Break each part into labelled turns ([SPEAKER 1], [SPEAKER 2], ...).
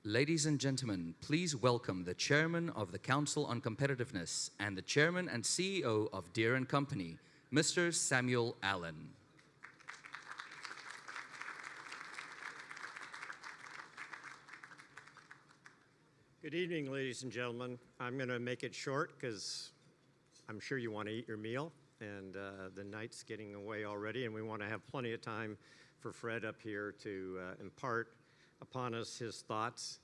[SPEAKER 1] Ladies and gentlemen, please welcome the Chairman of the Council on Competitiveness and the Chairman and CEO of Deere & Company, Mr. Samuel Allen.
[SPEAKER 2] Good evening, ladies and gentlemen. I'm going to make it short because I'm sure you want to eat your meal, and the night's getting away already, and we want to have plenty of time for Fred up here to impart upon us his thoughts.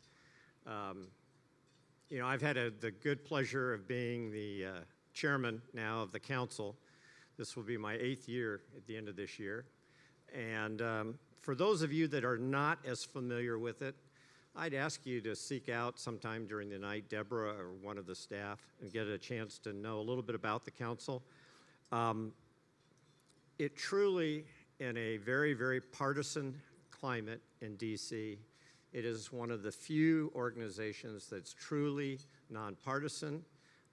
[SPEAKER 2] I've had the good pleasure of being the chairman now of the council. This will be my 8th year at the end of this year. And for those of you that are not as familiar with it, I'd ask you to seek out sometime during the night Deborah or one of the staff and get a chance to know a little bit about the council. It truly, in a very, very partisan climate in D.C., it is one of the few organizations that's truly nonpartisan,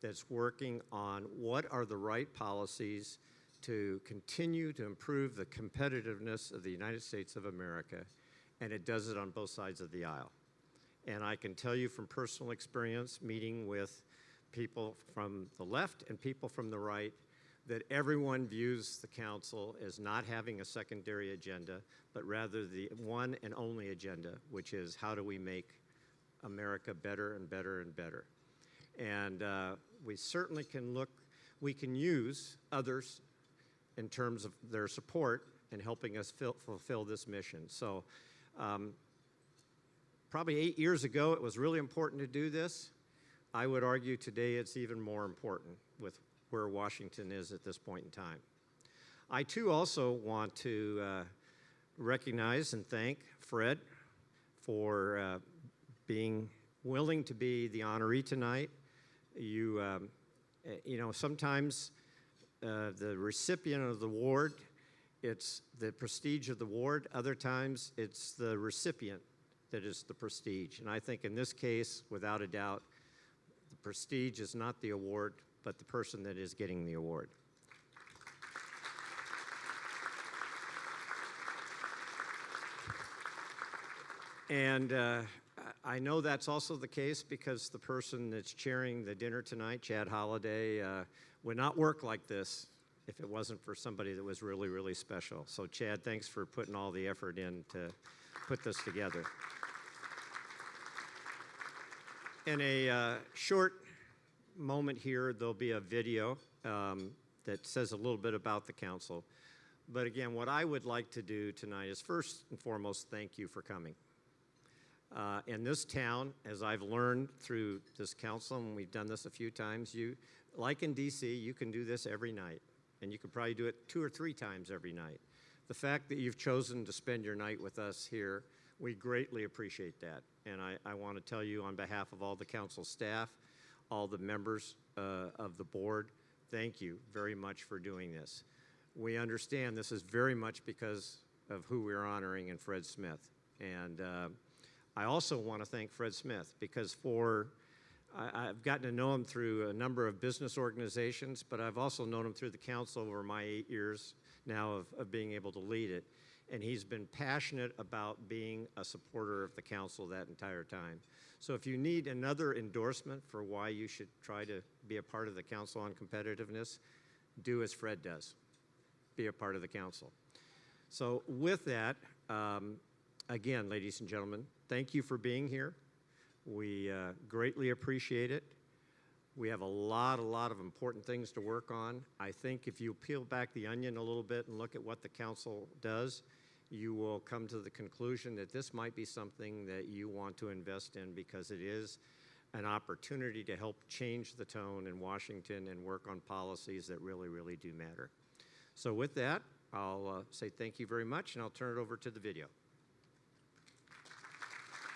[SPEAKER 2] that's working on what are the right policies to continue to improve the competitiveness of the United States of America, and it does it on both sides of the aisle. And I can tell you from personal experience, meeting with people from the left and people from the right, that everyone views the council as not having a secondary agenda, but rather the one and only agenda, which is how do we make America better and better and better. And we certainly we can use others in terms of their support in helping us fulfill this mission. So probably 8 years ago, it was really important to do this. I would argue today it's even more important with where Washington is at this point in time. I too also want to recognize and thank Fred for being willing to be the honoree tonight. Sometimes the recipient of the award, it's the prestige of the award. Other times it's the recipient that is the prestige. And I think in this case, without a doubt, the prestige is not the award, but the person that is getting the award. And I know that's also the case because the person that's chairing the dinner tonight, Chad Holliday, would not work like this if it wasn't for somebody that was really, really special. So Chad, thanks for putting all the effort in to put this together. In a short moment here, there'll be a video that says a little bit about the council. But again, what I would like to do tonight is first and foremost, thank you for coming. In this town, as I've learned through this council, and we've done this a few times, like in D.C., you can do this every night, and you could probably do it 2 or 3 times every night. The fact that you've chosen to spend your night with us here, we greatly appreciate that. And I want to tell you on behalf of all the council staff, all the members of the board, thank you very much for doing this. We understand this is very much because of who we're honoring in Fred Smith. And I also want to thank Fred Smith because I've gotten to know him through a number of business organizations, but I've also known him through the council over my 8 years now of being able to lead it. And he's been passionate about being a supporter of the council that entire time. So if you need another endorsement for why you should try to be a part of the Council on Competitiveness, do as Fred does. Be a part of the council. So with that, again, ladies and gentlemen, thank you for being here. We greatly appreciate it. We have a lot of important things to work on. I think if you peel back the onion a little bit and look at what the council does, you will come to the conclusion that this might be something that you want to invest in because it is an opportunity to help change the tone in Washington and work on policies that really, really do matter. So with that, I'll say thank you very much, and I'll turn it over to the video.